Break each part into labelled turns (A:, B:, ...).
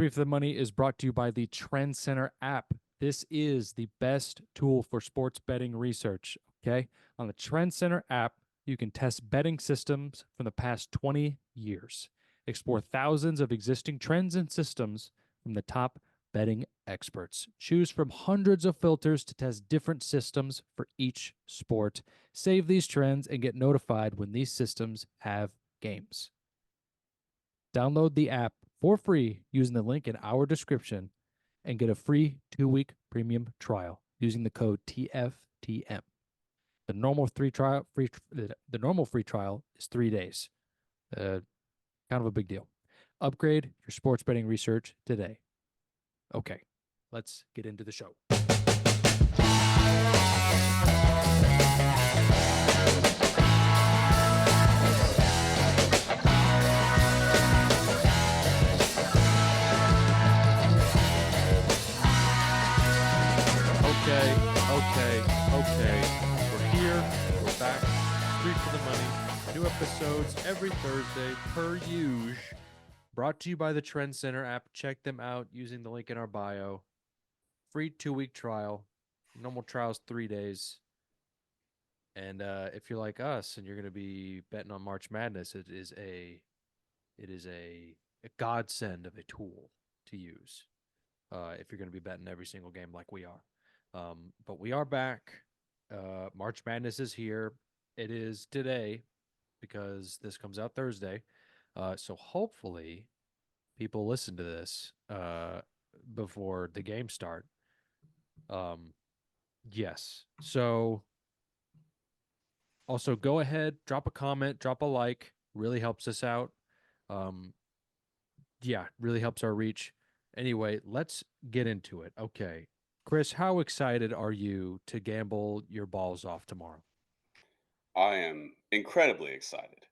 A: Three for the Money is brought to you by the Trendscenter App. This is the best tool for sports betting research. Okay. On the Trendscenter App, you can test betting systems from the past 20 years, explore thousands of existing trends and systems from the top betting experts. Choose from hundreds of filters to test different systems for each sport. Save these trends and get notified when these systems have games. Download the app for free using the link in our description and get a free 2-week premium trial using the code TFTM. The normal free trial is 3 days. Kind of a big deal. Upgrade your sports betting research today. Okay, let's get into the show. Okay. We're here. We're back. Street for the Money. New episodes every Thursday per usual. Brought to you by the Trendscenter app. Check them out using the link in our bio. Free 2-week trial. Normal trial's 3 days. And if you're like us and you're going to be betting on March Madness, it is a godsend of a tool to use if you're going to be betting every single game like we are. But we are back. March Madness is here. It is today because this comes out Thursday. So hopefully people listen to this before the game start. Yes. So also go ahead, drop a comment, drop a like. Really helps us out. Really helps our reach. Anyway, let's get into it. Okay. Chris, how excited are you to gamble your balls off tomorrow?
B: I am incredibly excited.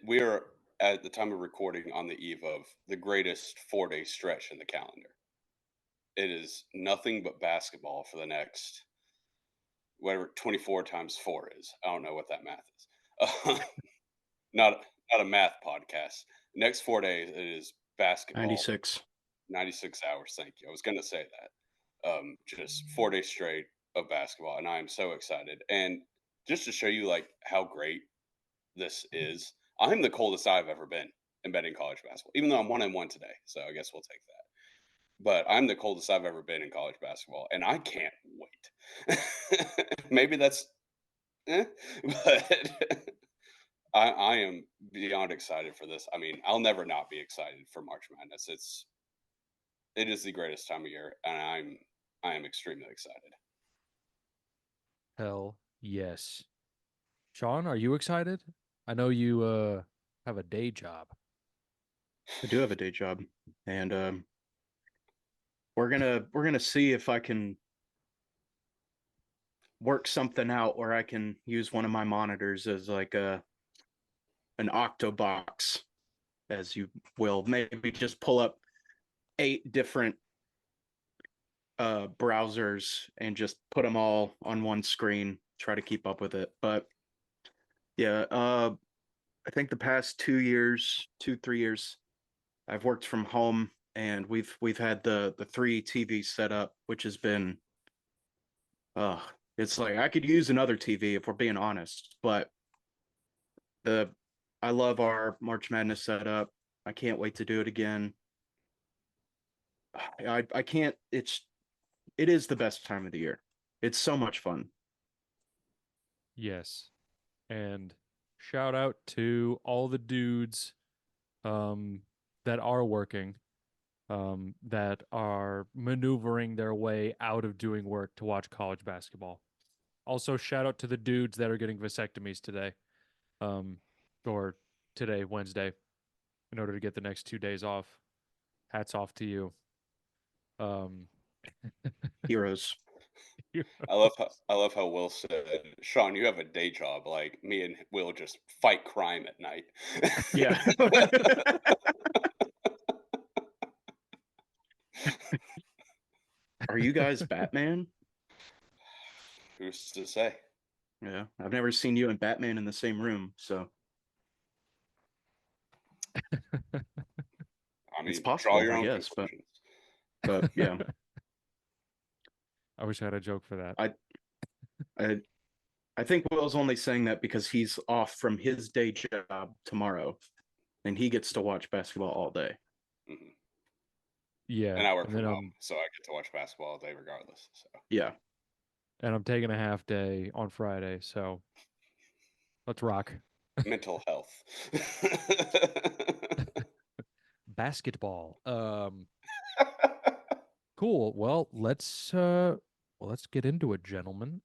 B: We are at the time of recording on the eve of the greatest 4-day stretch in the calendar. It is nothing but basketball for the next whatever 24 times 4 is. I don't know what that math is. not not a math podcast. Next 4 days it is basketball. 96 hours. Thank you. I was going to say that. Just 4 days straight of basketball, and I am so excited. And just to show you like how great this is, I'm the coldest I've ever been in betting college basketball, even though I'm 1-1 today. So I guess we'll take that. But I'm the coldest I've ever been in college basketball, and I can't wait. Maybe that's, but I am beyond excited for this. I mean, I'll never not be excited for March Madness. It is the greatest time of year, and I am extremely excited.
A: Hell yes. Sean, are you excited? I know you have a day job.
C: I do have a day job, and we're gonna see if I can work something out where I can use one of my monitors as like an octobox, as you will. Maybe just pull up 8 different browsers and just put them all on one screen. Try to keep up with it, but yeah, I think the past 3 years, I've worked from home, and we've had the 3 TVs set up, which has been, it's like I could use another TV if we're being honest, but I love our March Madness setup. I can't wait to do it again. I can't. It is the best time of the year. It's so much fun.
A: Yes. And shout out to all the dudes that are working, that are maneuvering their way out of doing work to watch college basketball. Also, shout out to the dudes that are getting vasectomies today, or today, Wednesday, in order to get the next 2 days off. Hats off to you.
C: Heroes.
B: I love how Will said, Sean, you have a day job. Like me and Will just fight crime at night.
C: Yeah. Are you guys Batman?
B: Who's to say?
C: Yeah, I've never seen you and Batman in the same room, so.
B: I
C: It's
B: mean, draw
C: possible,
B: your
C: I
B: own
C: guess,
B: conclusions.
C: but yeah,
A: I wish I had a joke for that.
C: I I think Will's only saying that because he's off from his day job tomorrow, and he gets to watch basketball all day.
B: Mhm.
A: Yeah,
B: And I work
A: and
B: from
A: then
B: home, so I get to watch basketball all day regardless. So
C: Yeah,
A: I'm taking a half day on Friday, so let's rock.
B: mental health.
A: Basketball. Cool. Well, let's get into it, gentlemen.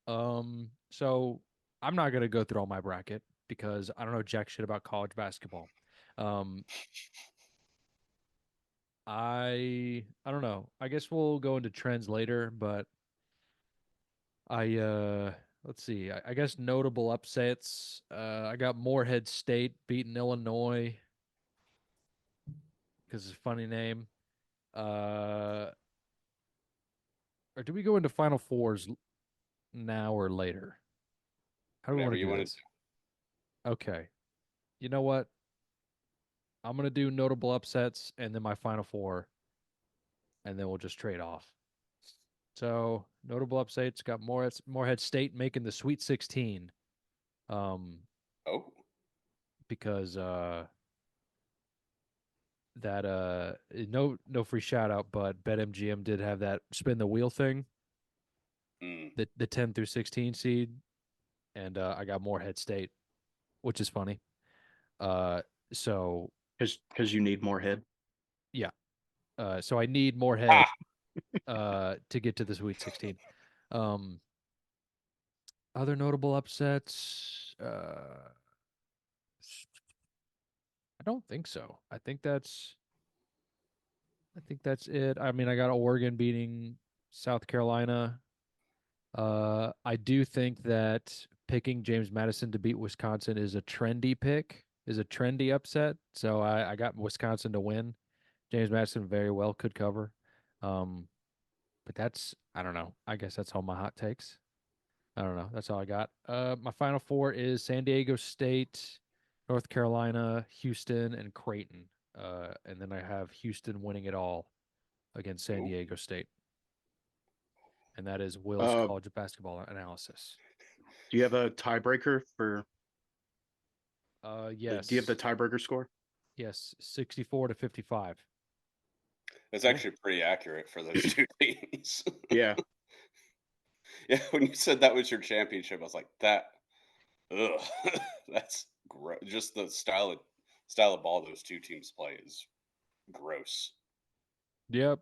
A: So I'm not gonna go through all my bracket because I don't know jack shit about college basketball. Um, I don't know. I guess we'll go into trends later, but let's see. I guess notable upsets. I got Morehead State beating Illinois because it's a funny name. Uh, or do we go into Final Fours now or later? How do we want
B: Whatever
A: to
B: you
A: do
B: want
A: this? Okay. You know what? I'm gonna do notable upsets and then my Final Four, and then we'll just trade off. So notable upsets got Morehead State making the Sweet 16. Um,
B: to. Oh,
A: because that no free shout out, but BetMGM did have that spin the wheel thing,
B: mm.
A: the 10 through 16 seed, and I got Morehead State, which is funny. Uh, so
C: because you need more head.
A: yeah, so I need Morehead
B: Ah,
A: to get to the Sweet 16. Um, other notable upsets, I don't think so. I think that's it. I mean, I got Oregon beating South Carolina. I do think that picking James Madison to beat Wisconsin is a trendy pick, is a trendy upset. So I got Wisconsin to win. James Madison very well could cover. Um, but that's I don't know. I guess that's all my hot takes. I don't know. That's all I got. My final four is San Diego State, North Carolina, Houston, and Creighton. And then I have Houston winning it all against San
B: ooh.
A: Diego State. And that is Will's
C: Uh,
A: college basketball analysis.
C: do you have a tiebreaker for? Do you have the
A: Yes.
C: tiebreaker score?
A: Yes, 64 to 55.
B: That's
C: Cool.
B: actually pretty accurate for those two teams.
C: Yeah.
B: Yeah, when you said that was your championship, I was like, that. Ugh, that's gross. Just the style of ball those two teams play is gross.
A: Yep.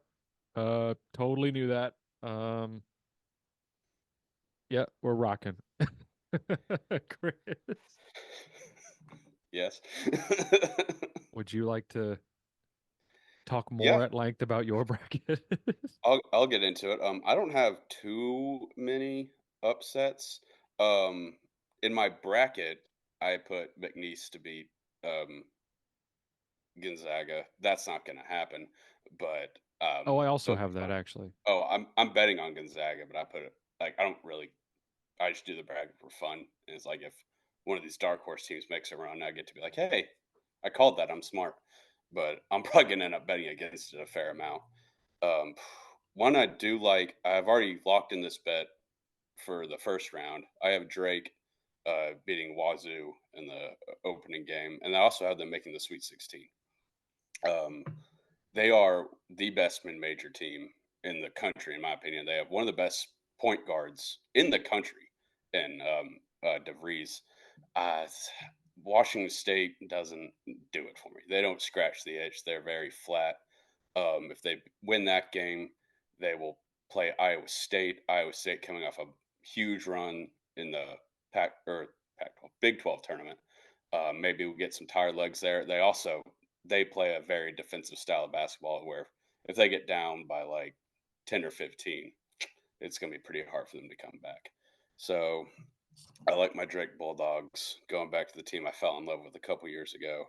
A: Totally knew that. Um, yeah, we're rocking. Chris,
B: Yes.
A: would you like to talk
B: Yeah,
A: more at length about your bracket?
B: I'll get into it. I don't have too many upsets. Um, in my bracket, I put McNeese to beat um Gonzaga. That's not going to happen. But
A: Oh, I also
B: it'll be
A: have that
B: fun.
A: actually.
B: Oh, I'm betting on Gonzaga, but I put it like I don't really. I just do the bracket for fun. And it's like if one of these dark horse teams makes a run, I get to be like, hey, I called that. I'm smart. But I'm probably gonna end up betting against it a fair amount. Um, one I do like. I've already locked in this bet for the first round. I have Drake beating Wazoo in the opening game, and I also have them making the Sweet 16. Um, they are the best mid-major team in the country, in my opinion. They have one of the best point guards in the country, in DeVries. Uh, Washington State doesn't do it for me. They don't scratch the itch. They're very flat. If they win that game, they will play Iowa State. Iowa State coming off a huge run in the Pac-12, Big 12 tournament. Maybe we'll get some tired legs there. They play a very defensive style of basketball where if they get down by like 10 or 15, it's going to be pretty hard for them to come back. So I like my Drake Bulldogs going back to the team I fell in love with a couple years ago.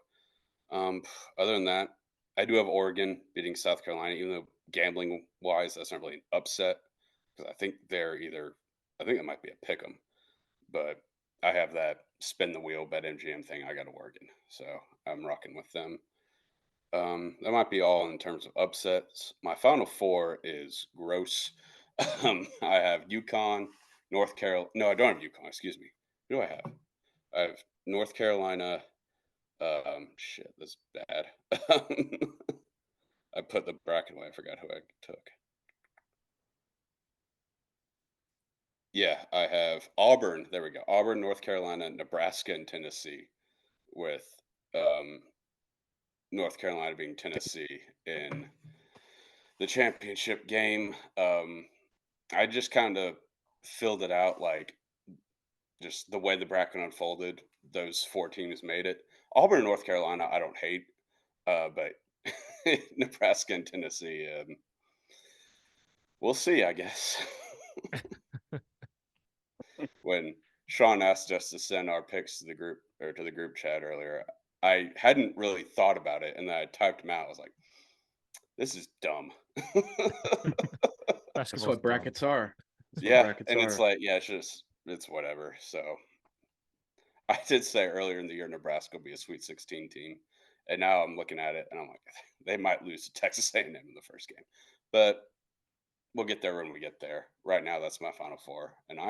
B: Um, Other than that, I do have Oregon beating South Carolina, even though gambling wise, that's not really an upset because I think it might be a pick 'em, but I have that spin the wheel bet MGM thing. I got Oregon, so I'm rocking with them. That might be all in terms of upsets. My final four is gross. I have UConn, North Carolina. No, I don't have UConn. Excuse me. Who do I have? I have North Carolina. Shit, that's bad. I put the bracket away. I forgot who I took. Yeah, I have Auburn. There we go. Auburn, North Carolina, Nebraska, and Tennessee. With um, North Carolina being Tennessee in the championship game. I just kind of filled it out like just the way the bracket unfolded. Those four teams made it. Auburn and North Carolina, I don't hate, but Nebraska and Tennessee, we'll see, I guess. When Sean asked us to send our picks to the group or to the group chat earlier, I hadn't really thought about it, and then I typed them out. I was like, "This is dumb."
C: That's
A: Basketball's
C: what
A: dumb.
C: brackets are. That's what
B: Yeah,
C: brackets
B: and it's
C: are.
B: like, yeah, it's whatever. So I did say earlier in the year Nebraska will be a Sweet 16 team, and now I'm looking at it and I'm like, they might lose to Texas A&M in the first game, but we'll get there when we get there. Right now, that's my Final Four, and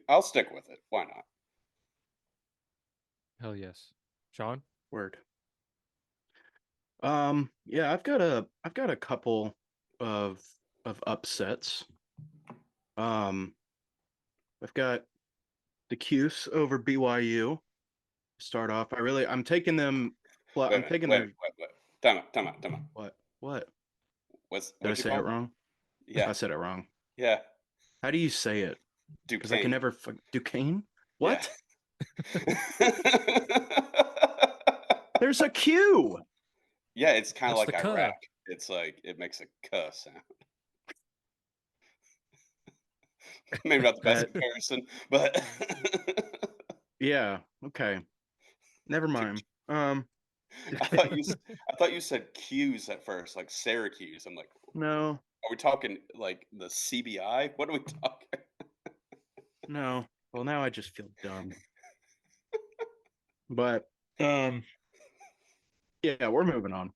B: I'll stick with it. Why not?
A: Hell yes. Sean?
C: Word. Yeah, I've got a couple of upsets. I've got the Cuse over BYU. Start off. I'm taking them. Well,
B: Wait a
C: I'm
B: minute.
C: taking
B: Wait,
C: their
B: wait, wait, wait. Time out. Time out. Time out.
C: what? What? Did I
B: What'd you
C: say
B: call
C: it
B: him?
C: wrong?
B: Yeah,
C: I said it wrong.
B: yeah.
C: How do you say it? Because I can
B: Duquesne.
C: never. Duquesne?
B: Yeah.
C: What? There's a Q.
B: Yeah, it's kind of
A: That's
B: like
A: the
B: Iraq.
A: cuh.
B: It's like it makes a "k" sound. Maybe not the best
C: That.
B: comparison, but
C: Yeah. Okay. Never mind.
B: I thought you said Q's at first, like Syracuse. I'm like,
C: No.
B: are we talking like the CBI? What are we talking?
C: No. Well, now I just feel dumb. But um, yeah, we're moving on.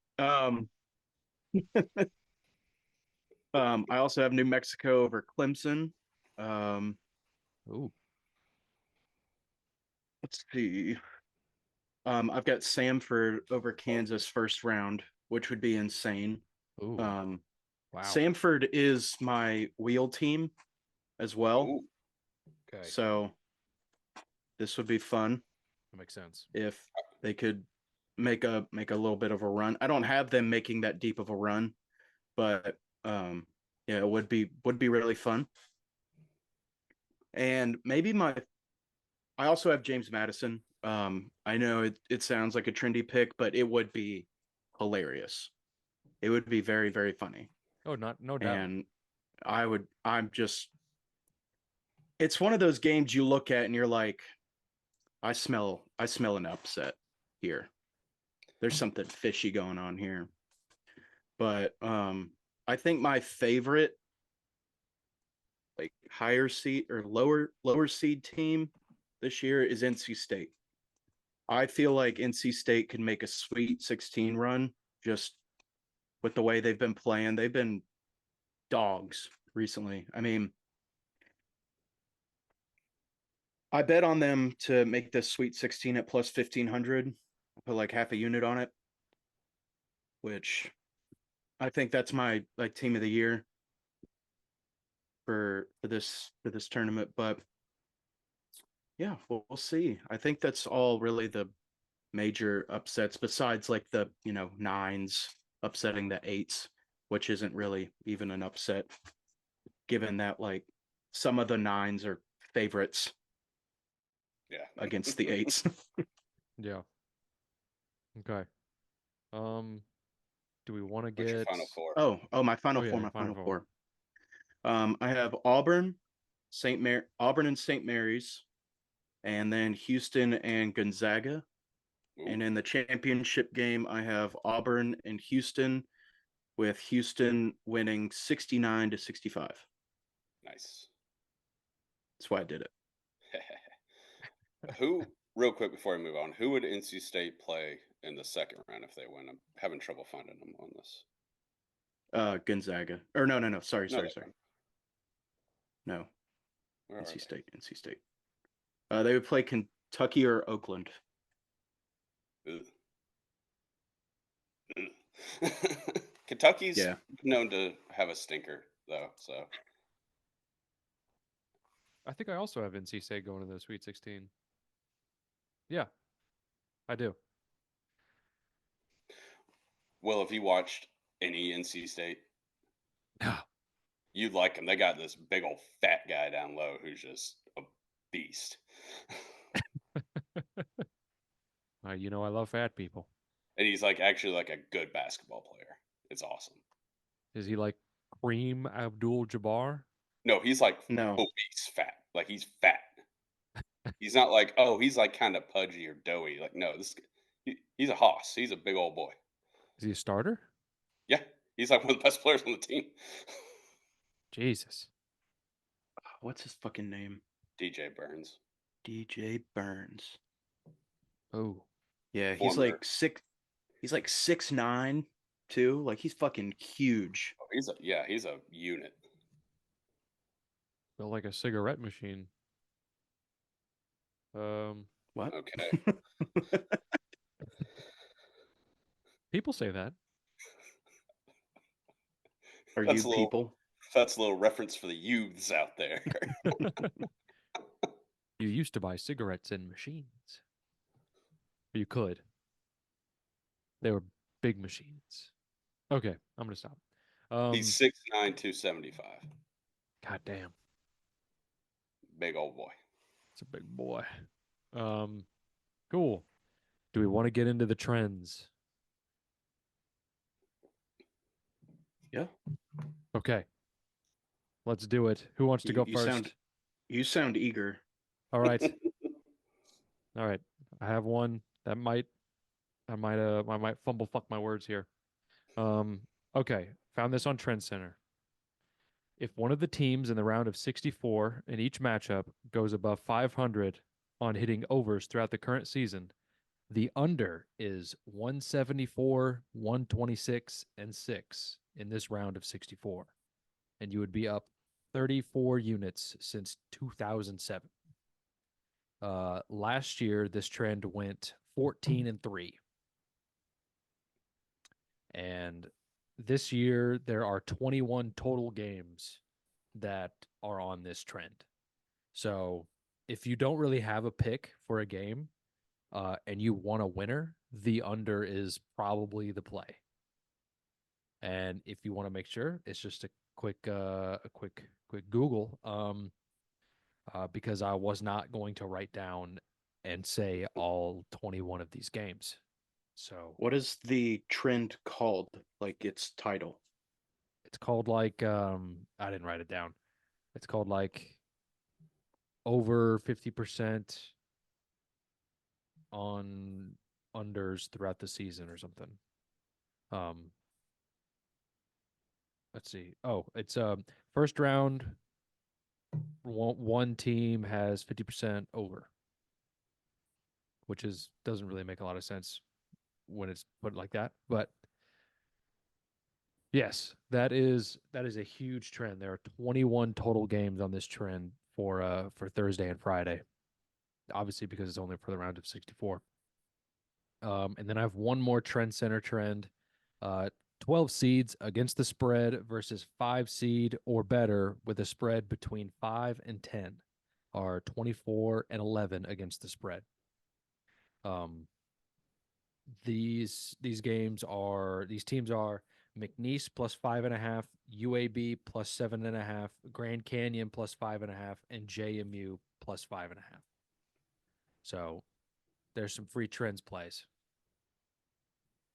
C: I also have New Mexico over Clemson. Um,
A: Ooh.
C: let's see. I've got Samford over Kansas first round, which would be insane.
A: Ooh.
C: Um,
A: Wow.
C: Samford is my wheel team as well,
B: Ooh,
A: Okay.
C: so this would be fun
A: That makes sense.
C: if they could make a little bit of a run. I don't have them making that deep of a run, but yeah, it would be really fun. And maybe I also have James Madison. I know it sounds like a trendy pick, but it would be hilarious. It would be very, very funny.
A: Oh, no doubt.
C: And I'm just, it's one of those games you look at and you're like, I smell an upset here. There's something fishy going on here. But I think my favorite like higher seed or lower seed team this year is NC State. I feel like NC State can make a Sweet 16 run just with the way they've been playing. They've been dogs recently. I mean, I bet on them to make this Sweet 16 at plus 1500. I put like half a unit on it, which I think that's my like team of the year for this tournament. But yeah, we'll see. I think that's all really the major upsets besides like the nines upsetting the eights, which isn't really even an upset given that like some of the nines are favorites
B: yeah.
C: against the eights.
A: Yeah. Okay. Do we want to
B: What's your
A: get?
B: Final Four?
C: My final
A: Oh yeah,
C: four,
A: your
C: my
A: final
C: final
A: four.
C: four. I have Auburn, Auburn and St. Mary's, and then Houston and Gonzaga.
B: Ooh,
C: And in the championship game, I have Auburn and Houston, with Houston winning 69-65.
B: nice.
C: That's why I did it.
B: Who, real quick before we move on, who would NC State play in the second round if they win. I'm having trouble finding them on this.
C: Gonzaga. Or no. Sorry.
B: No,
C: No.
B: where are
C: NC
B: they?
C: State. NC State. They would play Kentucky or Oakland.
B: Ugh. Ugh. Kentucky's
C: Yeah.
B: known to have a stinker, though. So
A: I think I also have NC State going to the Sweet 16. Yeah, I do.
B: Will, if you watched any NC State,
A: Yeah.
B: you'd like them. They got this big old fat guy down low who's just a beast.
A: You know I love fat people.
B: And he's like actually like a good basketball player. It's awesome.
A: Is he like Kareem Abdul-Jabbar?
B: No, he's like
C: No.
B: obese fat. Like he's fat. He's not like, oh, he's like kind of pudgy or doughy. Like, no, he's a hoss. He's a big old boy.
A: Is he a starter?
B: Yeah, he's like one of the best players on the team.
A: Jesus.
C: What's his fucking name?
B: DJ Burns.
C: DJ Burns.
A: Oh.
C: Yeah, he's
B: Former-
C: like 6. He's like 6'9", too. Like he's fucking huge.
B: Oh, he's a unit.
A: Built like a cigarette machine.
C: What?
B: Okay.
A: People say that.
C: Are
B: That's
C: you
B: a little-
C: people?
B: That's a little reference for the youths out there.
A: You used to buy cigarettes in machines. You could. They were big machines. Okay, I'm gonna stop.
B: He's 6'9", 275.
A: God damn,
B: Big old boy.
A: it's a big boy. Cool. Do we want to get into the trends?
C: Yeah.
A: Okay. Let's do it. Who wants to go first?
C: You sound eager.
A: All right. All right. I have one that I might fumble fuck my words here. Okay. Found this on Trendscenter. If one of the teams in the round of 64 in each matchup goes above 500 on hitting overs throughout the current season, the under is 174, 126, and 6 in this round of 64. And you would be up 34 units since 2007. Last year, this trend went 14-3. And this year, there are 21 total games that are on this trend. So if you don't really have a pick for a game and you want a winner, the under is probably the play. And if you want to make sure, it's just a quick Google because I was not going to write down and say all 21 of these games. So
C: What is the trend called? Like its title?
A: it's called like I didn't write it down. It's called like over 50% on unders throughout the season or something. Let's see. Oh, it's first round one team has 50% over, which doesn't really make a lot of sense when it's put like that, but yes, that is a huge trend. There are 21 total games on this trend for Thursday and Friday. Obviously, because it's only for the round of 64. And then I have one more Trendscenter trend. 12 seeds against the spread versus 5 seed or better with a spread between 5 and 10 are 24 and 11 against the spread. These teams are McNeese plus 5.5, UAB plus 7.5, Grand Canyon plus 5.5, and JMU plus 5.5. So there's some free trends plays.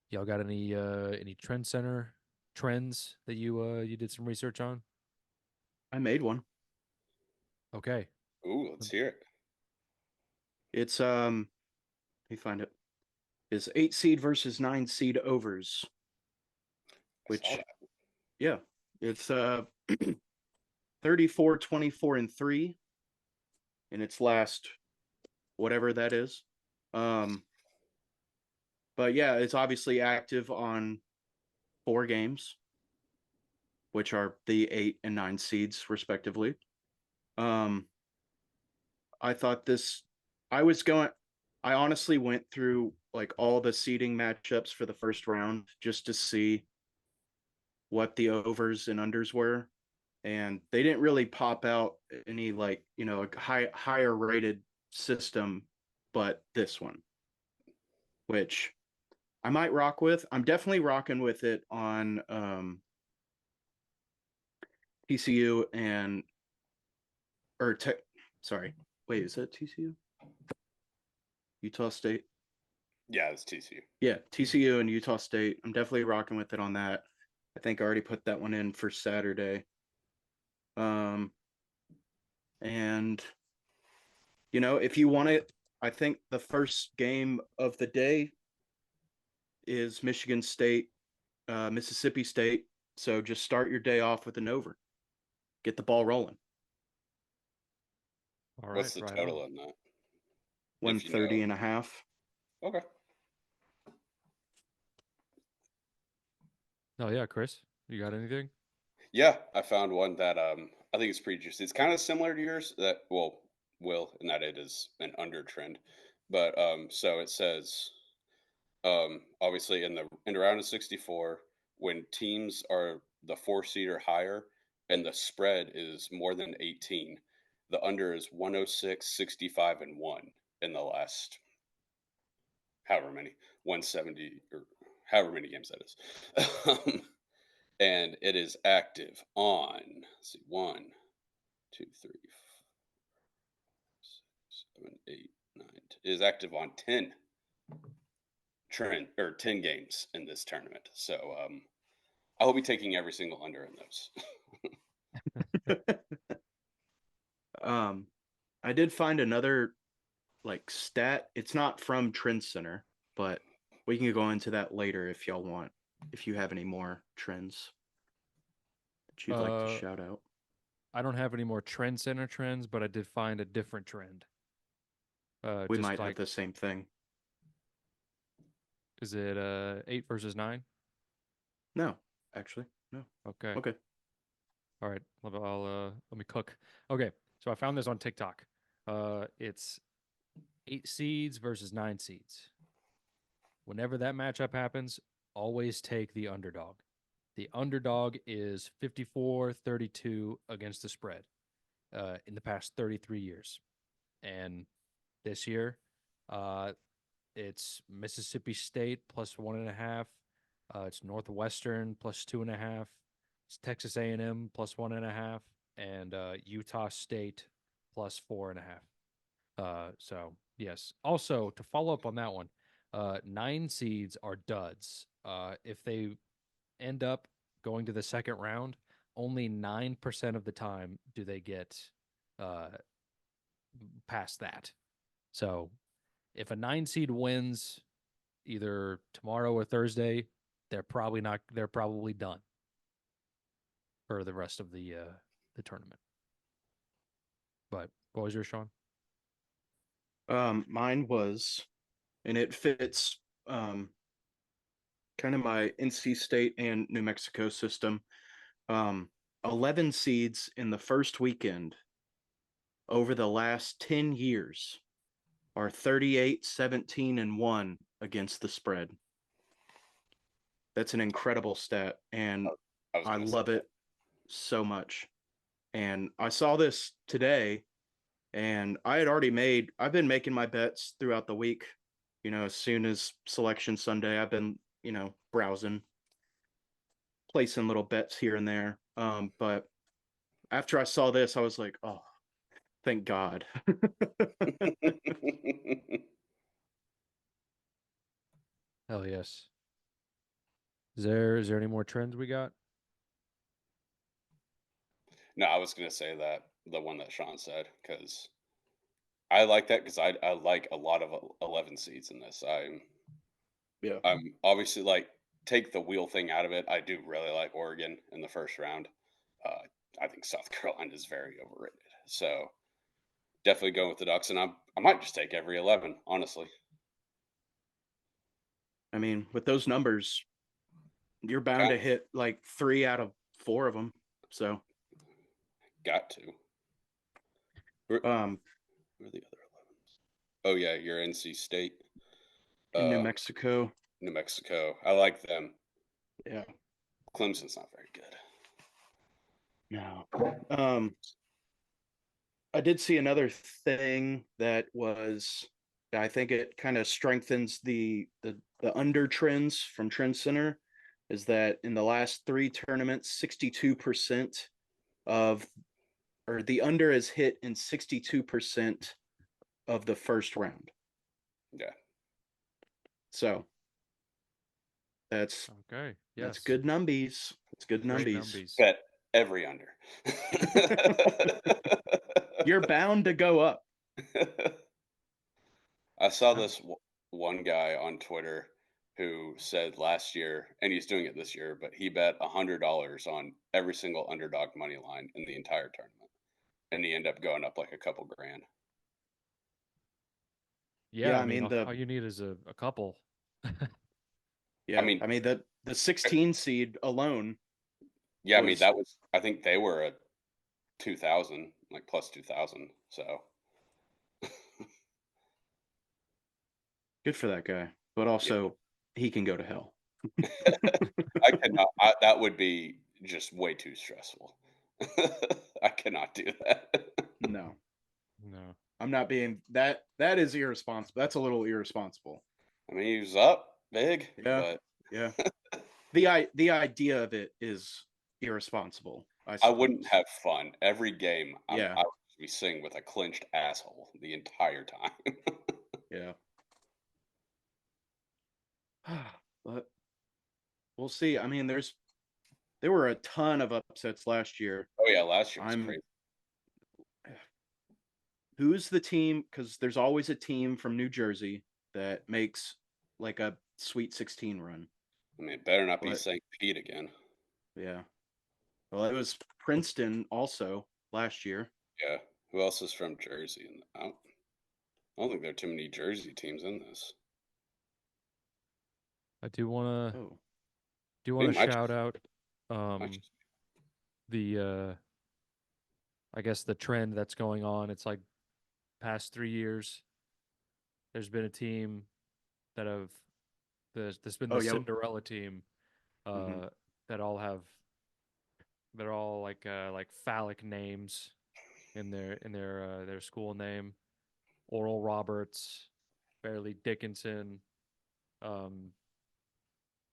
A: Y'all got any Trendscenter trends that you did some research on?
C: I made one.
A: Okay.
B: Ooh, let's hear it.
C: It's let me find it. It's 8 seed versus 9 seed overs. Which yeah, it's 34, 24, and 3 in its last whatever that is. But yeah, it's obviously active on 4 games, which are the 8 and 9 seeds respectively. Um, I thought this. I was going. I honestly went through like all the seeding matchups for the first round just to see what the overs and unders were, and they didn't really pop out any like higher rated system, but this one, which I might rock with. I'm definitely rocking with it on TCU and or te- sorry, wait, is that TCU? Utah State?
B: Yeah, it's TCU.
C: Yeah, TCU and Utah State. I'm definitely rocking with it on that. I think I already put that one in for Saturday. Um, and if you want it, I think the first game of the day is Michigan State, Mississippi State. So just start your day off with an over. Get the ball rolling.
A: All right,
B: What's the
A: right
B: total
A: on.
B: on that? If you
C: 130
B: know.
C: and a half.
B: Okay.
A: Oh yeah, Chris, you got anything?
B: Yeah, I found one that I think it's pretty juicy. It's kind of similar to yours that will in that it is an under trend. But so it says obviously in the round of 64 when teams are the 4 seed or higher and the spread is more than 18, the under is 106, 65 and 1 in the last however many 170 or however many games that is. And it is active on let's see 1, 2, 3, 4, 5, 6, 7, 8, 9. It is active on 10 games in this tournament. So I will be taking every single under in those.
C: I did find another like stat. It's not from Trendscenter, but we can go into that later if y'all want. If you have any more trends that you'd like to
A: Uh,
C: shout out.
A: I don't have any more trend center trends, but I did find a different trend.
C: We
A: Just
C: might have
A: like,
C: the same thing.
A: is it 8 versus 9?
C: No, actually, no.
A: Okay.
C: Okay.
A: All right. Let me cook. Okay. So I found this on TikTok. It's 8 seeds versus 9 seeds. Whenever that matchup happens, always take the underdog. The underdog is 54-32 against the spread in the past 33 years. And this year, uh, it's Mississippi State plus 1.5. It's Northwestern plus 2.5. It's Texas A&M plus 1.5, and Utah State plus 4.5. So yes. Also, to follow up on that one, 9 seeds are duds. If they end up going to the second round, only 9% of the time do they get uh, past that. So if a 9 seed wins either tomorrow or Thursday, they're probably not. They're probably done for the rest of the tournament. But what was your Sean?
C: Mine was, and it fits kind of my NC State and New Mexico system. Um, 11 seeds in the first weekend over the last 10 years are 38, 17, and 1 against the spread. That's an incredible stat, and
B: I was
C: I
B: going to say
C: love it so much. And I saw this today, and I've been making my bets throughout the week. As soon as Selection Sunday, I've been, browsing, placing little bets here and there. But after I saw this, I was like, oh, thank God.
B: that.
A: Hell yes. Is there any more trends we got?
B: No, I was going to say that the one that Sean said because I like that because I like a lot of 11 seeds in this.
C: Yeah.
B: I'm obviously like take the wheel thing out of it. I do really like Oregon in the first round. Uh, I think South Carolina is very overrated. So definitely going with the Ducks, and I might just take every 11, honestly.
C: I mean, with those numbers, you're bound to hit like 3 out of 4 of them. So,
B: got to. Where are the other 11s? Oh yeah, your NC State.
C: in New Mexico.
B: New Mexico. I like them.
C: Yeah.
B: Clemson's not very good.
C: No. I did see another thing that was, I think it kind of strengthens the under trends from Trend Center, is that in the last 3 tournaments, 62% of, or the under is hit in 62% of the first round.
B: Yeah.
C: So that's
A: okay. Yes.
C: That's good numbies. It's good
A: Great
C: numbies.
B: Bet every under.
C: You're bound to go up.
B: I saw this one guy on Twitter who said last year, and he's doing it this year, but he bet $100 on every single underdog money line in the entire tournament, and he ended up going up like a couple grand.
A: Yeah, I mean, all you need is a couple.
C: Yeah, I mean the 16 seed alone.
B: Yeah, I mean that was, I think they were a 2,000, like plus 2,000. So
C: good for that guy, but also he can go to hell.
B: I cannot. That would be just way too stressful. I cannot do that.
C: No,
A: no,
C: I'm not being that. That is irresponsible. That's a little irresponsible.
B: I mean, he was up big.
C: Yeah,
B: but
C: yeah. The idea of it is irresponsible.
B: I wouldn't have fun every game. I would be sitting with a clenched asshole the entire time.
C: Yeah. But we'll see. I mean, there were a ton of upsets last year.
B: Oh yeah, last year was crazy.
C: Who's the team? Because there's always a team from New Jersey that makes like a Sweet 16 run.
B: I mean, it better not be St. Pete again.
C: Yeah. Well, it was Princeton also last year.
B: Yeah. Who else is from Jersey? I don't think there are too many Jersey teams in this.
A: I do want to shout out the I guess the trend that's going on. It's like past 3 years there's been a team that there's been the Cinderella team that all have, they're all like phallic names in their school name. Oral Roberts, Fairleigh Dickinson, what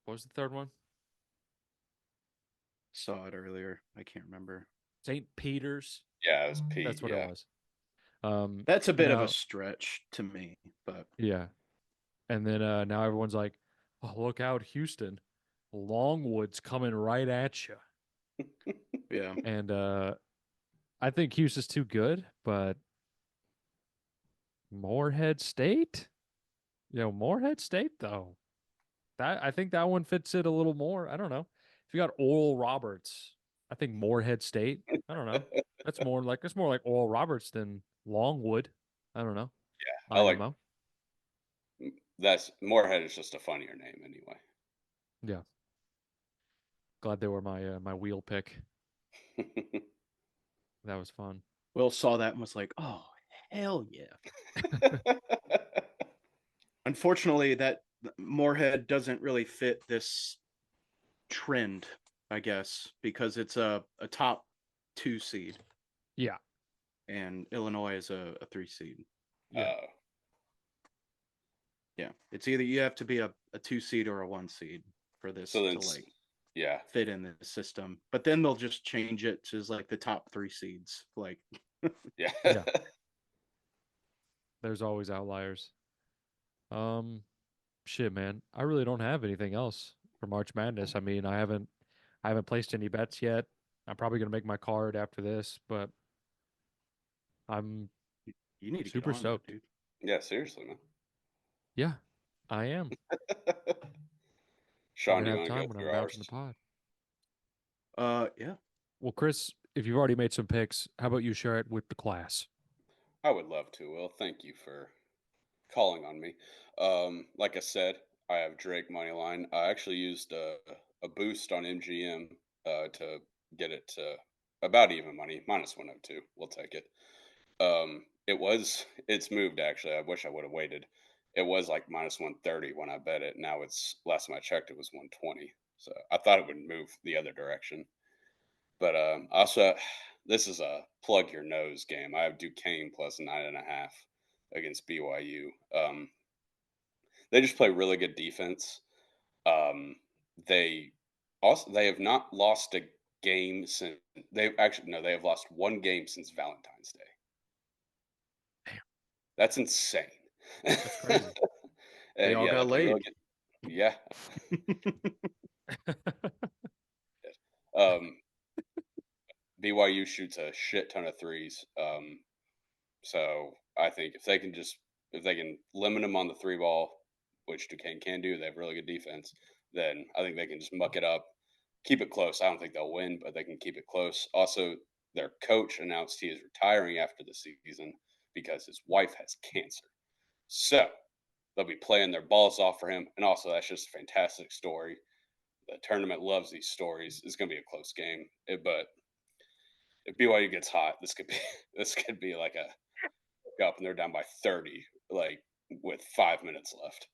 A: was the third one?
C: Saw it earlier. I can't remember.
A: St. Peter's.
B: Yeah, it was Pete.
A: That's what it was.
C: That's a bit of a stretch to me, but
A: yeah. And then now everyone's like, "Oh, look out, Houston! Longwood's coming right at you."
C: Yeah.
A: And I think Houston's too good, but Morehead State, Morehead State though. I think that one fits it a little more. I don't know. If you got Oral Roberts, I think Morehead State. I don't know. That's more like Oral Roberts than Longwood. I don't know.
B: Yeah, I like. That's Morehead is just a funnier name anyway.
A: Yeah. Glad they were my wheel pick. That was fun.
C: Will saw that and was like, "Oh, hell yeah!" Unfortunately, that Morehead doesn't really fit this trend, I guess, because it's a top 2 seed.
A: Yeah.
C: And Illinois is a 3 seed.
A: Yeah.
C: Yeah. It's either you have to be a 2 seed or a 1 seed for this to fit in the system. But then they'll just change it to like the top 3 seeds. Like
B: yeah.
A: There's always outliers. Shit, man. I really don't have anything else for March Madness. I mean, I haven't placed any bets yet. I'm probably gonna make my card after this, but
C: you need to
A: super stoked,
C: dude.
B: Yeah, seriously, man.
A: Yeah, I am.
B: Sean,
A: do
B: you
A: have time when I'm announcing the pod?
C: Yeah.
A: Well, Chris, if you've already made some picks, how about you share it with the class?
B: I would love to. Will, thank you for calling on me. Like I said, I have Drake money line. I actually used a boost on MGM to get it to about even money, -102. We'll take it. It's moved actually. I wish I would have waited. It was like -130 when I bet it. Now it's last time I checked, it was 120. So I thought it would move the other direction. But also, this is a plug your nose game. I have Duquesne plus 9.5 against BYU. They just play really good defense. Um, they they have not lost a game since they've actually no, they have lost one game since Valentine's Day.
A: Damn,
B: That's insane.
A: that's crazy.
C: They
B: And
C: all
B: yeah, they
C: got
B: play really
C: laid.
B: good. Yeah. Um, BYU shoots a shit ton of threes. So I think if they can limit them on the three ball, which Duquesne can do, they have really good defense. Then I think they can just muck it up, keep it close. I don't think they'll win, but they can keep it close. Also, their coach announced he is retiring after the season because his wife has cancer. So they'll be playing their balls off for him, and also that's just a fantastic story. The tournament loves these stories. It's going to be a close game, but if BYU gets hot, this could be this could be like a up and they're down by 30, like with 5 minutes left.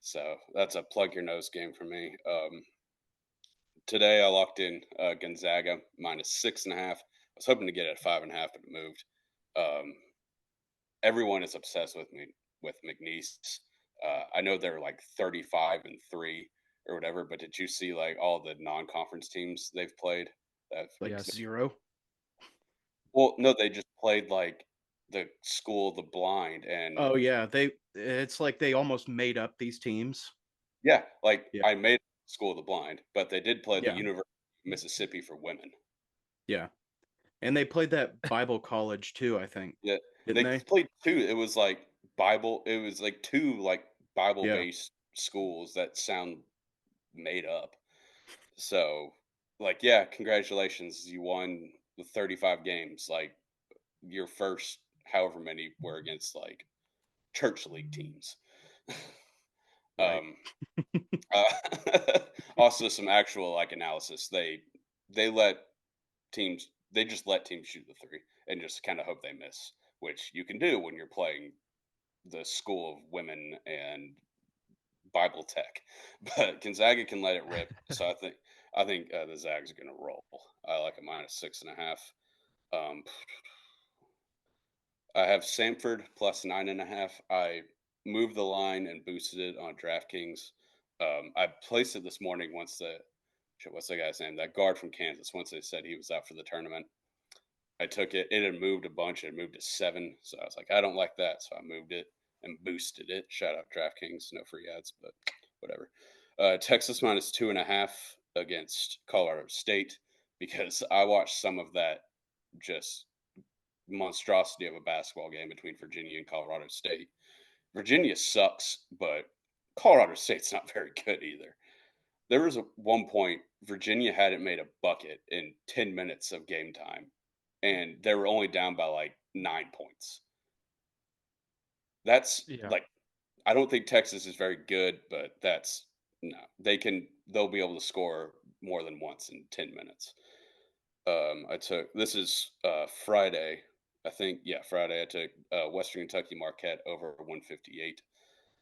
B: So that's a plug your nose game for me. Today I locked in Gonzaga -6.5. I was hoping to get it at 5.5, but it moved. Um, Everyone is obsessed with me with McNeese. I know they're like 35-3 or whatever, but did you see like all the non-conference teams they've played?
C: Like
A: Yes.
C: 0.
B: Well, no, they just played like the School of the Blind, and
C: Oh yeah, it's like they almost made up these teams.
B: yeah, like
C: Yeah.
B: I made School of the Blind, but they did play the
C: Yeah.
B: University of Mississippi for women.
C: Yeah. And they played that Bible college too, I think.
B: Yeah,
C: Didn't
B: they
C: they?
B: played two. It was like Bible. It was like two like Bible
C: Yeah.
B: based schools that sound made up. So, like, yeah, congratulations, you won the 35 games. Like your first, however many were against like church league teams.
C: Right.
B: um, Also, some actual like analysis. They let they just let teams shoot the three and just kind of hope they miss, which you can do when you're playing the School of Women and Bible Tech. But Gonzaga can let it rip. So I think the Zags are going to roll. I like a -6.5. Um, I have Samford plus 9.5. I moved the line and boosted it on DraftKings. I placed it this morning once what's the guy's name? That guard from Kansas. Once they said he was out for the tournament, I took it. It had moved a bunch. It had moved to 7. So I was like, I don't like that. So I moved it and boosted it. Shout out DraftKings. No free ads, but whatever. Texas -2.5 against Colorado State because I watched some of that just monstrosity of a basketball game between Virginia and Colorado State. Virginia sucks, but Colorado State's not very good either. There was one point Virginia hadn't made a bucket in 10 minutes of game time, and they were only down by like 9 points. That's
A: Yeah.
B: like, I don't think Texas is very good, but that's no, they'll be able to score more than once in 10 minutes. I took this is Friday, I think. Yeah, Friday. I took Western Kentucky Marquette over 158.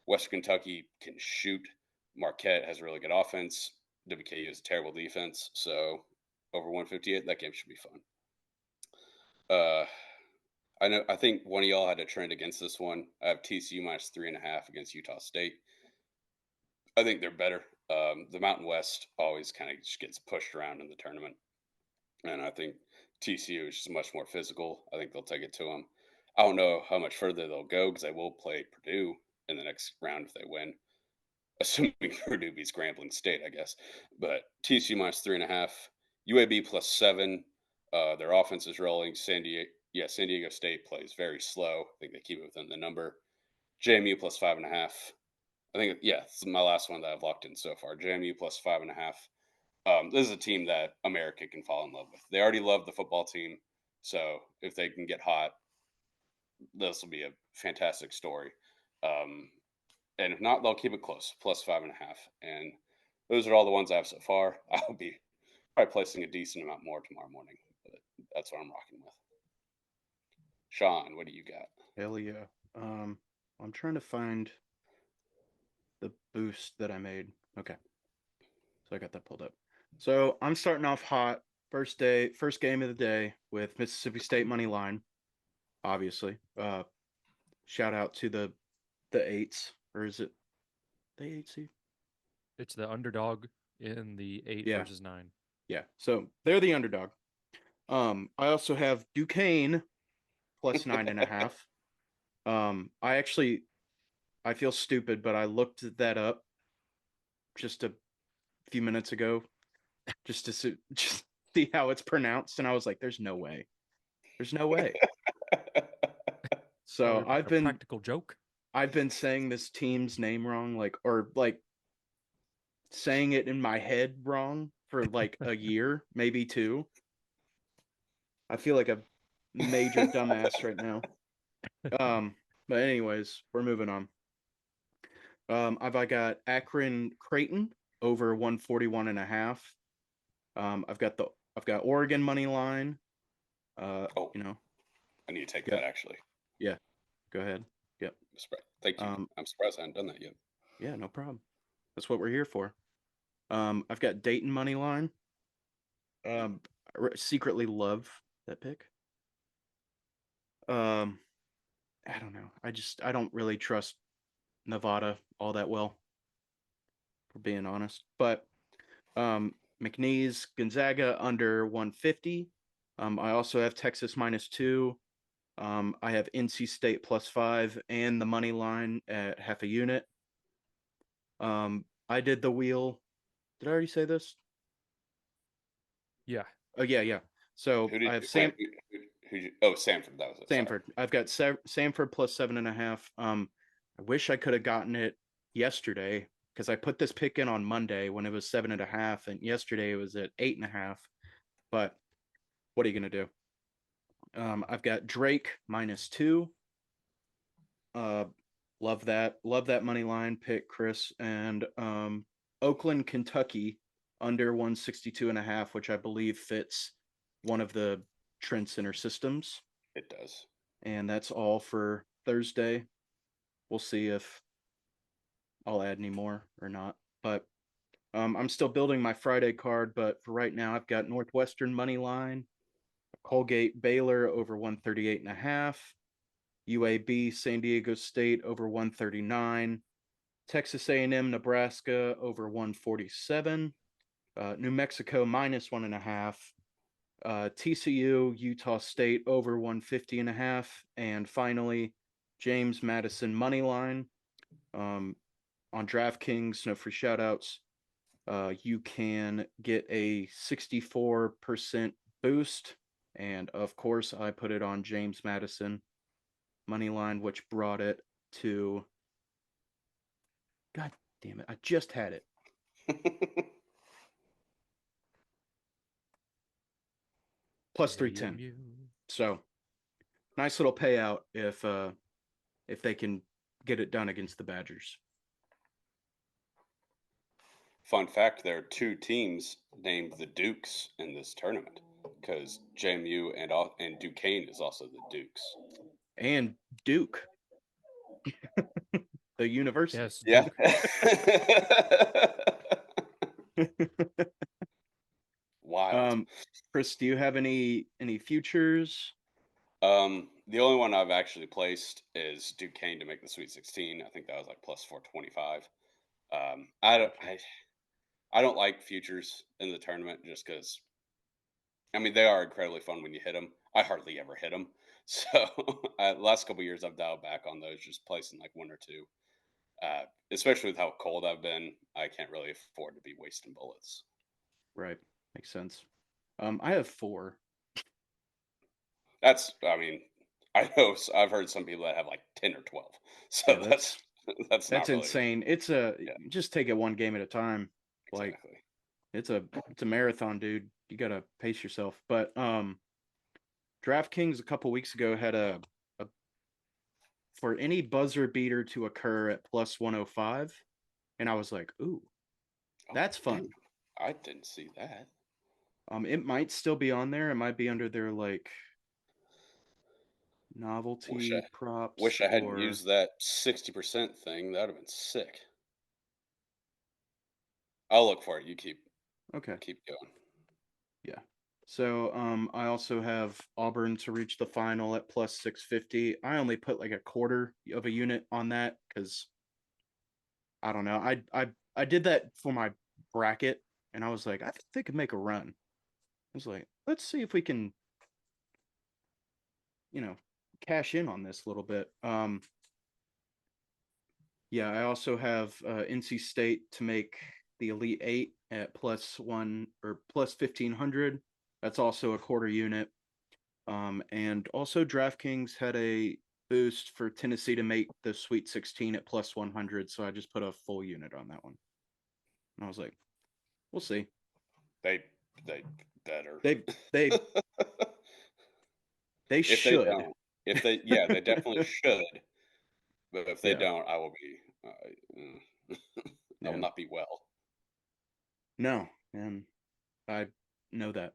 B: Western Kentucky can shoot. Marquette has really good offense. WKU has terrible defense. So over 158, that game should be fun. Uh, I know. I think one of y'all had a trend against this one. I have TCU -3.5 against Utah State. I think they're better. The Mountain West always kind of just gets pushed around in the tournament, and I think TCU is just much more physical. I think they'll take it to them. I don't know how much further they'll go because they will play Purdue in the next round if they win, assuming Purdue beats Grambling State, I guess. But TCU -3.5, UAB +7. Their offense is rolling. San Diego State plays very slow. I think they keep it within the number. JMU +5.5. I think, yeah, this is my last one that I've locked in so far. JMU +5.5. This is a team that America can fall in love with. They already love the football team, so if they can get hot, this will be a fantastic story. Um, And if not, they'll keep it close, plus 5.5. And those are all the ones I have so far. I'll be probably placing a decent amount more tomorrow morning, but that's what I'm rocking with. Sean, what do you got?
C: Hell yeah. I'm trying to find the boost that I made. Okay. So I got that pulled up. So I'm starting off hot. First game of the day with Mississippi State money line. Obviously. Shout out to the eights, or is it the 8 seed?
A: It's the underdog in the 8
C: Yeah.
A: versus 9.
C: Yeah. So they're the underdog. I also have Duquesne plus 9.5. I feel stupid, but I looked that up just a few minutes ago, just to see how it's pronounced, and I was like, "There's no way. There's no way." So
A: A practical joke.
C: I've been saying this team's name wrong, or saying it in my head wrong for like a year, maybe 2. I feel like a major dumbass right now. But anyways, we're moving on. I got Akron Creighton over 141.5. I've got Oregon money line.
B: Oh, I need to take that actually.
C: Yeah, go ahead. Yep.
B: Thank you. I'm surprised I haven't done that yet.
C: Yeah, no problem. That's what we're here for. I've got Dayton money line. I secretly love that pick. I don't know. I don't really trust Nevada all that well, for being honest. But McNeese Gonzaga under 150. I also have Texas -2. I have NC State +5 and the money line at half a unit. I did the wheel. Did I already say this?
A: Yeah.
C: Oh yeah. So I have
B: Sanford. That was it.
C: Sanford.
B: Sorry.
C: I've got Sanford plus 7.5. I wish I could have gotten it yesterday because I put this pick in on Monday when it was 7.5, and yesterday it was at 8.5. But what are you gonna do? I've got Drake -2. Love that money line pick, Chris. And Oakland, Kentucky under 162.5, which I believe fits one of the Trendscenter systems.
B: It does.
C: And that's all for Thursday. We'll see if I'll add any more or not. But I'm still building my Friday card, but for right now, I've got Northwestern money line, Colgate Baylor over 138.5, UAB San Diego State over 139, Texas A&M Nebraska over 147, New Mexico -1.5, TCU Utah State over 150.5, and finally James Madison money line. On DraftKings, no free shoutouts. You can get a 64% boost, and of course, I put it on James Madison money line, which brought it to. God damn it! I just had it. Plus 310. So nice little payout if they can get it done against the Badgers.
B: Fun fact: there are 2 teams named the Dukes in this tournament because JMU and Duquesne is also the Dukes.
C: And Duke, the university.
A: Yes.
B: Yeah. Wild.
C: Chris, do you have any futures?
B: The only one I've actually placed is Duquesne to make the Sweet 16. I think that was like plus 425. I don't like futures in the tournament just because, I mean, they are incredibly fun when you hit them. I hardly ever hit them. So the last couple of years, I've dialed back on those, just placing like 1 or 2. Especially with how cold I've been, I can't really afford to be wasting bullets.
C: Right. Makes sense. I have 4.
B: I mean, I know I've heard some people that have like 10 or 12. So
C: Yeah,
B: that's not really
C: insane. It's just take it one game at a time.
B: Exactly.
C: Like it's a marathon, dude. You gotta pace yourself. But DraftKings a couple weeks ago had a for any buzzer beater to occur at plus 105. And I was like, ooh, that's fun.
B: Damn, I didn't see that.
C: It might still be on there. It might be under their like novelty props.
B: Wish I hadn't
C: or
B: used that 60% thing. That would have been sick. I'll look for it. You keep
C: okay.
B: going.
C: Yeah. So I also have Auburn to reach the final at plus 650. I only put like a quarter of a unit on that because I don't know. I did that for my bracket and I was like, I think they could make a run. I was like, let's see if we can, cash in on this a little bit. Yeah, I also have NC State to make the Elite Eight at plus one or plus 1500. That's also a quarter unit. And also DraftKings had a boost for Tennessee to make the Sweet 16 at plus 100. So I just put a full unit on that one. And I was like, we'll see.
B: They better.
C: They
B: If
C: should.
B: they don't, they definitely should. But if they
C: Yeah.
B: don't, I will be. I will not be well.
C: No, and I know that.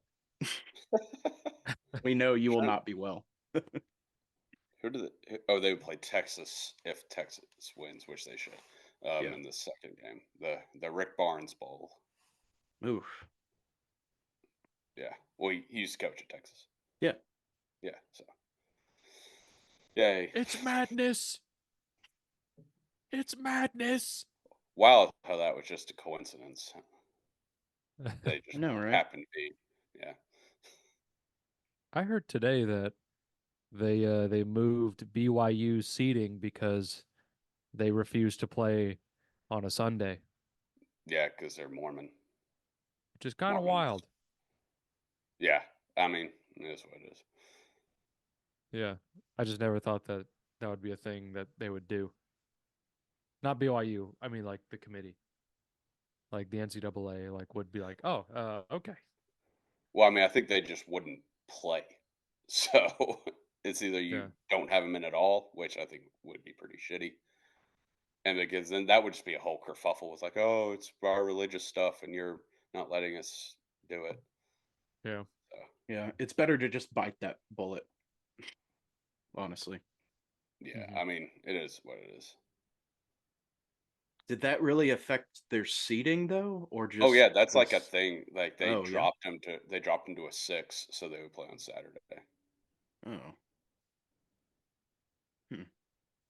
C: We know you will not be well.
B: Who did it? Oh, they would play Texas if Texas wins, which they should.
C: Yeah.
B: In the second game, the Rick Barnes Bowl.
C: Oof.
B: Yeah. Well, he used to coach at Texas.
C: Yeah.
B: Yeah. So. Yay.
A: It's madness. It's madness.
B: Wow, how that was just a coincidence. They just
C: No, right?
B: happened to be. Yeah.
A: I heard today that they moved BYU's seating because they refused to play on a Sunday,
B: Yeah, because they're Mormon.
A: which is kind of
B: Mormons.
A: wild.
B: Yeah. I mean, it is what it is.
A: Yeah, I just never thought that would be a thing that they would do. Not BYU. I mean, like the committee, like the NCAA, like would be like, oh, okay.
B: Well, I mean, I think they just wouldn't play. So it's either you
A: Yeah.
B: don't have them in at all, which I think would be pretty shitty. And because then that would just be a whole kerfuffle. It's like, oh, it's our religious stuff, and you're not letting us do it.
A: Yeah.
B: So,
C: Yeah, it's better to just bite that bullet. Honestly.
B: yeah,
A: Mhm.
B: I mean, it is what it is.
C: Did that really affect their seating though, or just?
B: Oh yeah, that's like a thing. Like they
C: Oh, yeah?
B: dropped him to a 6, so they would play on Saturday.
C: Oh,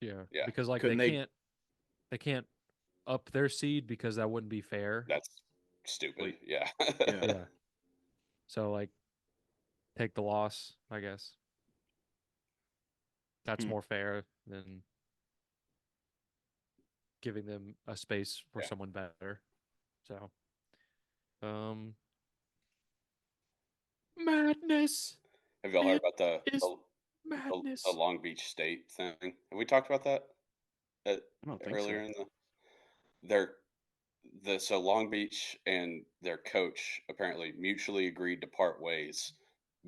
A: Yeah.
B: Yeah,
A: Because like
C: couldn't they?
A: they can't up their seed because that wouldn't be fair.
B: that's stupid.
C: Wait.
B: Yeah,
C: Yeah.
A: Yeah. So like take the loss, I guess. That's more fair than giving them a space for
B: Yeah.
A: someone better. So madness.
B: Have y'all heard
A: It
B: about
A: is
B: the
A: madness.
B: Long Beach State thing? Have we talked about that
C: I don't think
B: earlier
C: so.
B: in their so Long Beach and their coach apparently mutually agreed to part ways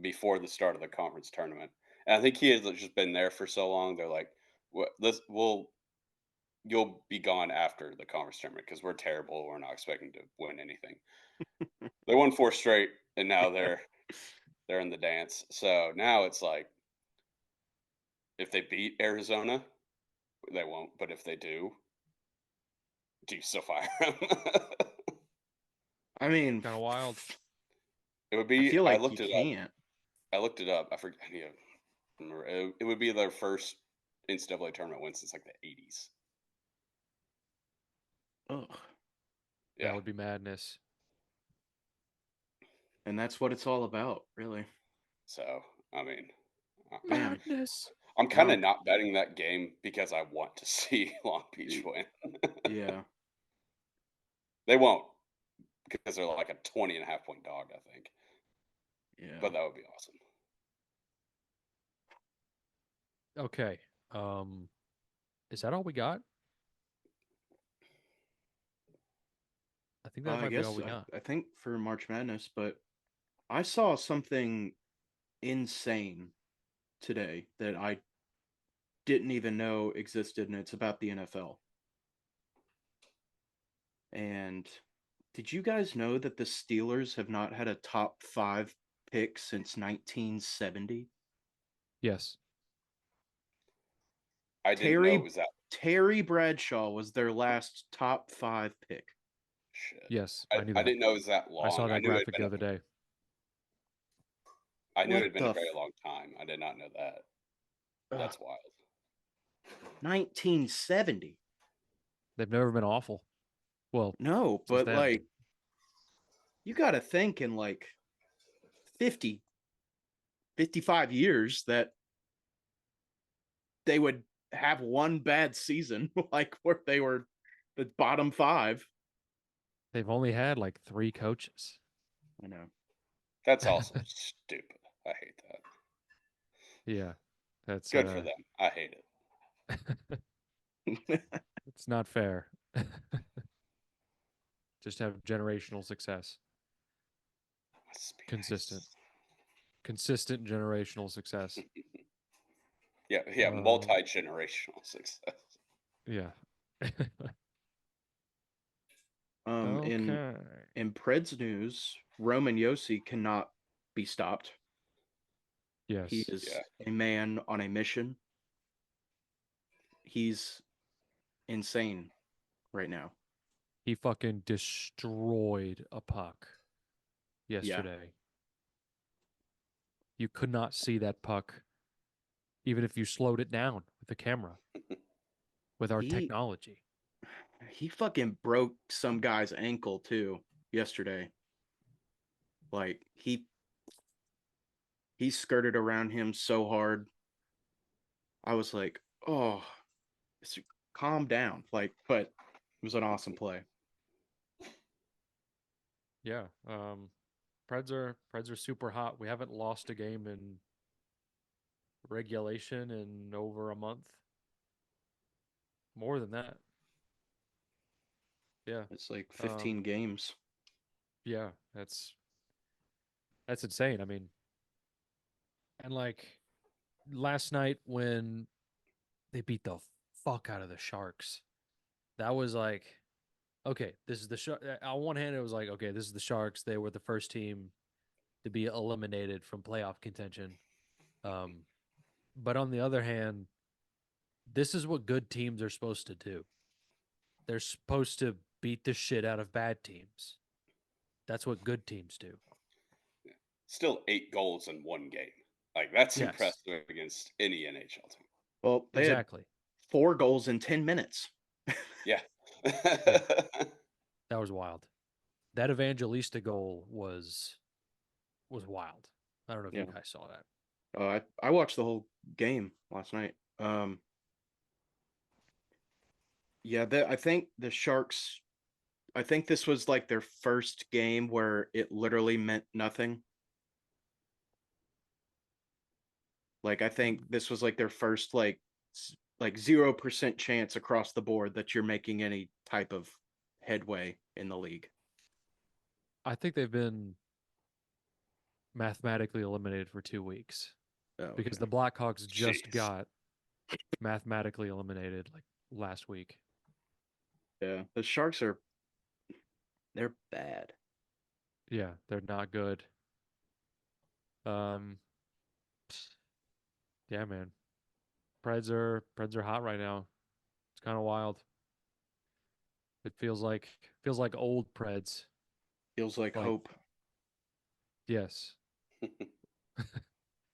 B: before the start of the conference tournament. And I think he has just been there for so long. They're like, "What? You'll be gone after the conference tournament because we're terrible. We're not expecting to win anything." They won 4 straight, and now they're in the dance. So now it's like, if they beat Arizona, they won't. But if they do you still fire him?
C: I mean,
A: Kind of wild.
B: It would
C: I
B: be.
C: feel
B: I
C: like you
B: looked it up.
C: can't.
B: I looked it up. I forget. I need to remember. It would be their first NCAA tournament win since like the '80s.
C: Ugh.
B: Yeah.
A: That would be madness.
C: And that's what it's all about, really.
B: So I mean,
C: Man.
A: Madness.
B: I'm kind
C: Now,
B: of not betting that game because I want to see Long Beach win.
C: yeah.
B: They won't because they're like a 20.5 point dog, I think.
C: Yeah.
B: But that would be awesome.
A: Okay. Is that all we got? I think that
C: I
A: might be all
C: guess
A: we got.
C: I think for March Madness, but I saw something insane today that didn't even know existed, and it's about the NFL. And did you guys know that the Steelers have not had a top 5 pick since 1970?
A: Yes.
B: I didn't know it was that
C: Terry Bradshaw was their last top 5 pick.
B: shit.
A: Yes.
B: I,
A: I knew
B: I
A: that.
B: didn't know it was that long.
A: I saw that
B: knew it had
A: graphic
B: been
A: the other day.
B: I knew it
C: What
B: had been a
C: the
B: very long time. I did not know that. That's wild.
C: 1970.
A: They've never been awful. Well,
C: No,
A: since
C: but
A: then.
C: like you got to think in like 50, 55 years that they would have one bad season, like where they were the bottom 5.
A: They've only had like 3 coaches.
C: I know.
B: That's also stupid. I hate that.
A: Yeah. That's
B: Good for them. I hate it.
A: It's not fair. Just have generational success.
B: Must be
A: Consistent.
B: nice.
A: Consistent generational success.
B: Yeah, multi-generational success.
A: Yeah.
C: In Preds news, Roman Yossi cannot be stopped.
A: Yes.
C: He is a man on a mission. He's insane right now.
A: He fucking destroyed a puck yesterday. Yeah. You could not see that puck even if you slowed it down with the camera with our technology.
C: He fucking broke some guy's ankle too yesterday. Like he skirted around him so hard. I was like, oh, calm down. Like, but it was an awesome play.
A: Yeah. Preds are super hot. We haven't lost a game in regulation in over a month. More than that. Yeah.
C: It's like 15 games.
A: Yeah, that's insane. I mean, and like last night when they beat the fuck out of the Sharks, that was like, okay, this is the Sharks. On one hand, it was like, okay, this is the Sharks. They were the first team to be eliminated from playoff contention. But on the other hand, this is what good teams are supposed to do. They're supposed to beat the shit out of bad teams. That's what good teams do.
B: Yeah. Still 8 goals in one game. Like, that's impressive against any NHL team.
C: Well, they had 4 goals in 10 minutes.
B: Yeah.
A: That was wild. That Evangelista goal was wild. I don't know if you guys saw that.
C: I watched the whole game last night. I think the Sharks, I think this was like their first game where it literally meant nothing. Like, I think this was like their first like 0% chance across the board that you're making any type of headway in the league.
A: I think they've been mathematically eliminated for 2 weeks because the Blackhawks just got mathematically eliminated like last week.
C: Yeah, the Sharks they're bad.
A: Yeah, they're not good. Yeah, man. Preds are hot right now. It's kind of wild. It feels like old Preds.
C: Feels like hope.
A: Yes.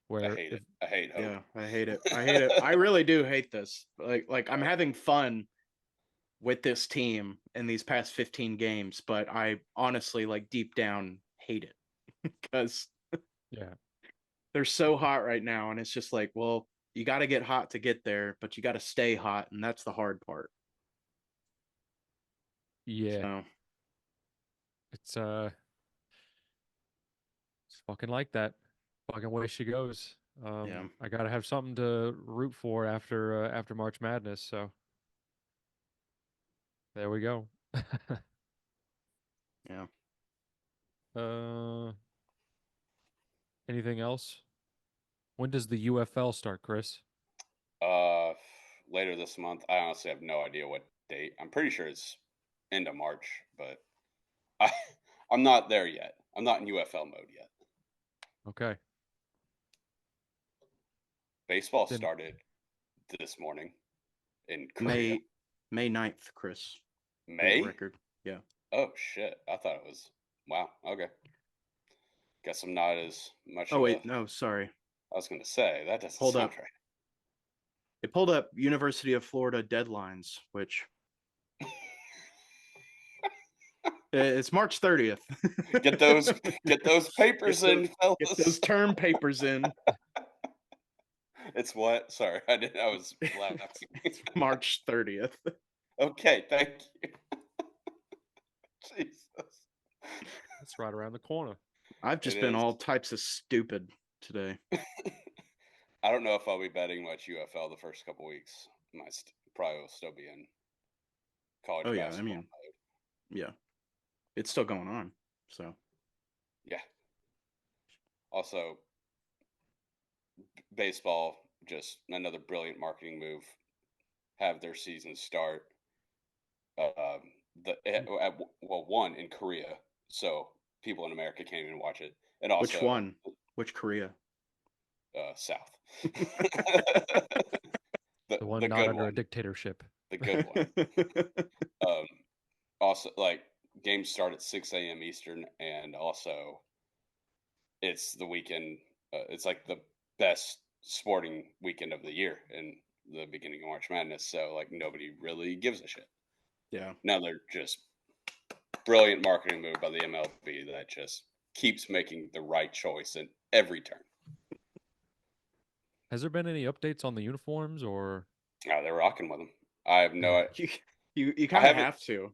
A: Where
B: I hate it. I hate hope.
C: Yeah, I hate it. I hate it. I really do hate this. Like I'm having fun with this team in these past 15 games, but I honestly like deep down hate it because they're so hot right now, and it's just like, well, you got to get hot to get there, but you got to stay hot, and that's the hard part.
A: Yeah. So, it's fucking like that. Fucking way she goes. I gotta have something to root for after March Madness. So there we go.
C: Yeah.
A: Anything else? When does the UFL start, Chris?
B: later this month. I honestly have no idea what date. I'm pretty sure it's end of March, but I, I'm not there yet. I'm not in UFL mode yet.
A: Okay.
B: Baseball
A: Then
B: started this morning in Korea.
C: May 9th, Chris. For the
B: May?
C: record. Yeah.
B: Oh shit! I thought it was. Wow. Okay. Guess I'm not as much
C: Oh
B: of
C: wait,
B: a.
C: no, sorry.
B: I was going to say that doesn't
C: Hold
B: sound
C: up.
B: right.
C: It pulled up University of Florida deadlines, which it's March 30th.
B: Get those papers
C: Get
B: in,
C: get
B: fellas.
C: those term papers in.
B: It's what? Sorry, I didn't. I was laughing.
C: It's March 30th.
B: Okay, thank you. Jesus.
A: it's right around the corner.
C: I've just
B: It
C: been
B: is.
C: all types of stupid today.
B: I don't know if I'll be betting much UFL the first couple weeks. Probably will still be in college
C: Oh yeah, I
B: basketball
C: mean,
B: mode.
C: yeah. It's still going on. So
B: Yeah. Also, baseball, just another brilliant marketing move. Have their season start. One in Korea, so people in America can't even watch it, and
C: which
B: also
C: one? Which Korea?
B: South.
A: The one
B: The
A: not
B: good
A: under a
B: one,
A: dictatorship.
B: the good one. Um, also, like games start at 6 a.m. Eastern, and also it's the weekend. It's like the best sporting weekend of the year in the beginning of March Madness. So like nobody really gives a shit.
C: Yeah.
B: Now they're just brilliant marketing move by the MLB that just keeps making the right choice in every turn.
A: Has there been any updates on the uniforms or?
B: Oh, they're rocking with them. I have no.
C: You
B: I
C: kind of
B: haven't.
C: have to.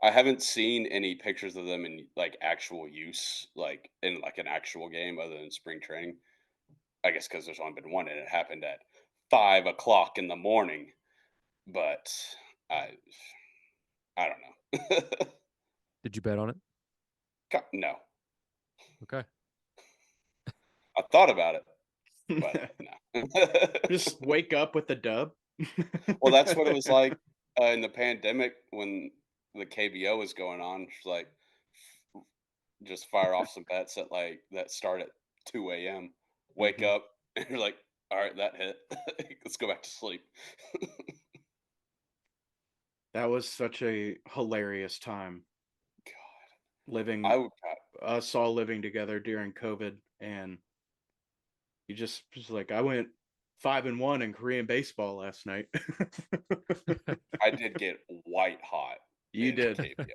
B: I haven't seen any pictures of them in like actual use, like in like an actual game, other than spring training. I guess because there's only been one, and it happened at 5 o'clock in the morning. But I, I don't know.
A: Did you bet on it?
B: No,
A: Okay.
B: I thought about it, but no.
C: Just wake up with the dub.
B: Well, that's what it was like in the pandemic when the KBO was going on. It's like just fire off some bets at like that start at 2 a.m. Wake
C: Mhm.
B: up and you're like, all right, that hit. Let's go back to sleep.
C: That was such a hilarious time
B: God,
C: living
B: I would.
C: us all living together during COVID, and you just like I went 5-1 in Korean baseball last night.
B: I did get white hot
C: You
B: in
C: did.
B: KBO.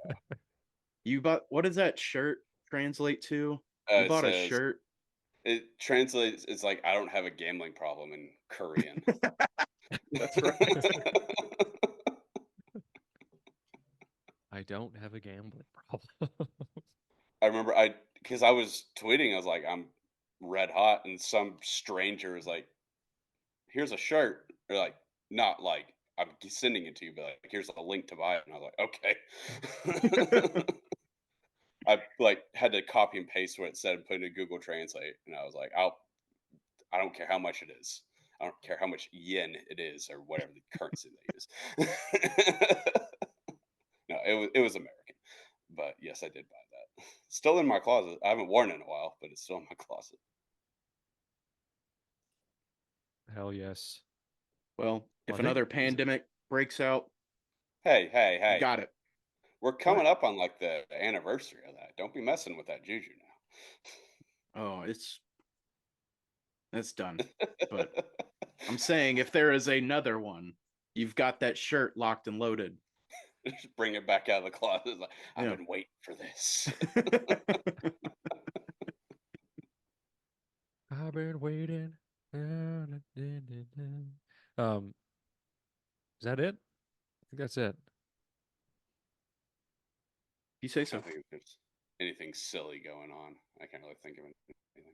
C: You bought, what does that shirt translate to? You
B: It
C: bought a
B: says
C: shirt.
B: it translates. It's like I don't have a gambling problem in Korean.
C: That's right.
A: I don't have a gambling problem.
B: I remember because I was tweeting. I was like, I'm red hot, and some stranger was like, "Here's a shirt." Or like, not like I'm sending it to you, but like, here's a link to buy it. And I was like, okay. I like had to copy and paste what it said and put it in Google Translate, and I was like, I don't care how much it is. I don't care how much yen it is or whatever the currency they use. No, it was American, but yes, I did buy that. Still in my closet. I haven't worn it in a while, but it's still in my closet.
A: Hell yes.
C: Well,
A: Well,
C: if
A: I think
C: another pandemic breaks out,
B: Hey, hey,
C: you
B: hey!
C: got it.
B: We're coming up on like the anniversary of that. Don't be messing with that juju
C: Oh, it's done.
B: now.
C: But I'm saying if there is another one, you've got that shirt locked and loaded.
B: Just bring it back out of the closet. It's like, I've
C: Yeah.
B: been waiting for this.
A: I've been waiting. Is that it? I think that's it.
C: You say
B: I
C: so.
B: don't think there's anything silly going on. I can't really think of anything.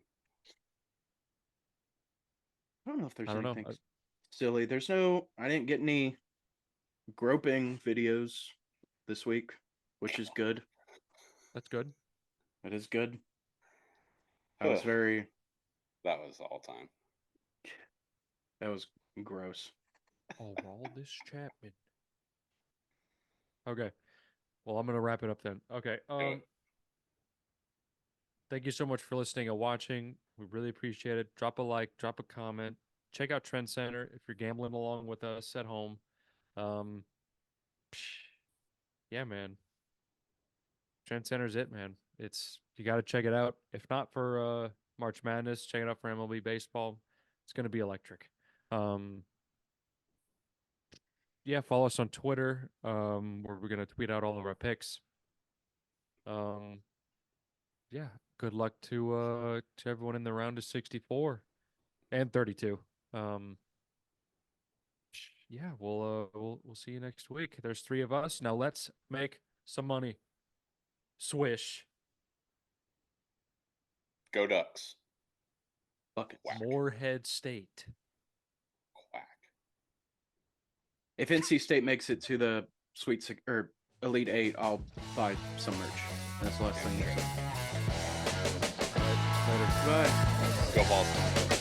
C: I don't know if there's
A: I don't know.
C: anything silly. I didn't get any groping videos this week, which is good.
A: That's good.
C: It is good. I was
B: Ugh,
C: very,
B: that was all time.
C: that was gross.
A: Aroldis Chapman. Okay. Well, I'm gonna wrap it up then. Okay.
B: Do it.
A: Thank you so much for listening and watching. We really appreciate it. Drop a like, drop a comment. Check out Trend Center if you're gambling along with us at home. Um, yeah, man. Trend Center's it, man. It's you got to check it out. If not for March Madness, check it out for MLB baseball. It's gonna be electric. Um, yeah, follow us on Twitter. Where we're gonna tweet out all of our picks. Um, yeah, good luck to everyone in the round of 64 and 32. Yeah, we'll see you next week. There's 3 of us. Now let's make some money. Swish.
B: Go Ducks.
C: Buckets.
B: Whack.
A: Morehead State.
B: Quack.
C: If NC State makes it to the or Elite Eight, I'll buy some merch. That's the last thing to say.
A: All right, later.
C: Bye.
B: Go Balls.